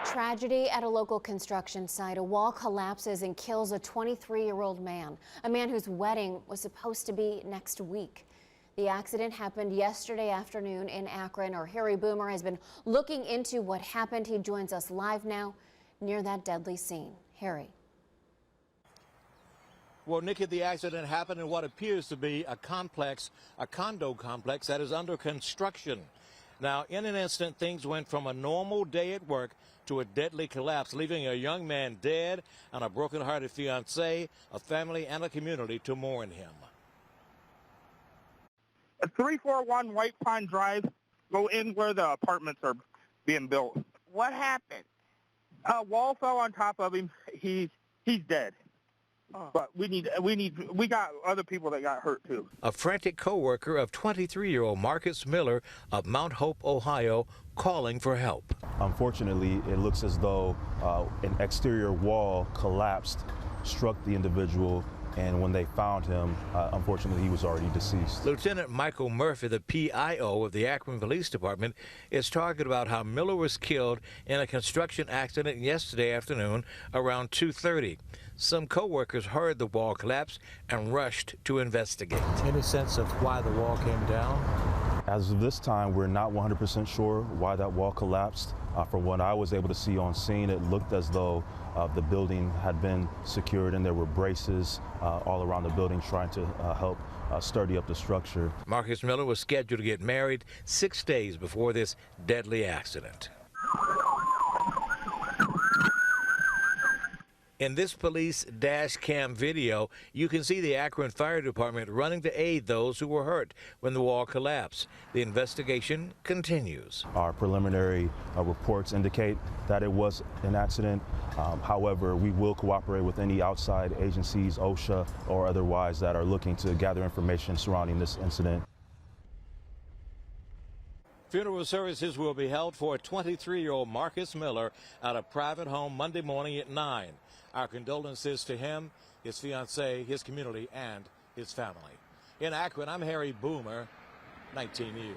Tragedy at a local construction site. A wall collapses and kills a 23-year-old man, a man whose wedding was supposed to be next week. The accident happened yesterday afternoon in Akron. Our Harry Boomer has been looking into what happened. He joins us live now near that deadly scene. Harry. Well, Nikki, the accident happened in what appears to be a condo complex that is under construction. Now, in an instant, things went from a normal day at work to a deadly collapse, leaving a young man dead and a broken-hearted fiancée, a family, and a community to mourn him. At 341 White Pine Drive, go in where the apartments are being built. What happened? A wall fell on top of him. He's dead. Oh. But we got other people that got hurt too. A frantic co-worker of 23-year-old Marcus Miller of Mount Hope, Ohio, calling for help. Unfortunately, it looks as though an exterior wall collapsed, struck the individual, and when they found him, unfortunately, he was already deceased. Lieutenant Michael Murphy, the PIO of the Akron Police Department, is talking about how Miller was killed in a construction accident yesterday afternoon around 2:30. Some co-workers heard the wall collapse and rushed to investigate. Any sense of why the wall came down? As of this time, we're not 100% sure why that wall collapsed. From what I was able to see on scene, it looked as though the building had been secured and there were braces all around the building trying to help sturdy up the structure. Marcus Miller was scheduled to get married 6 days before this deadly accident. In this police dash cam video, you can see the Akron Fire Department running to aid those who were hurt when the wall collapsed. The investigation continues. Our preliminary reports indicate that it was an accident. However, we will cooperate with any outside agencies, OSHA or otherwise, that are looking to gather information surrounding this incident. Funeral services will be held for 23-year-old Marcus Miller at a private home Monday morning at 9. Our condolences to him, his fiancée, his community, and his family. In Akron, I'm Harry Boomer, 19 News.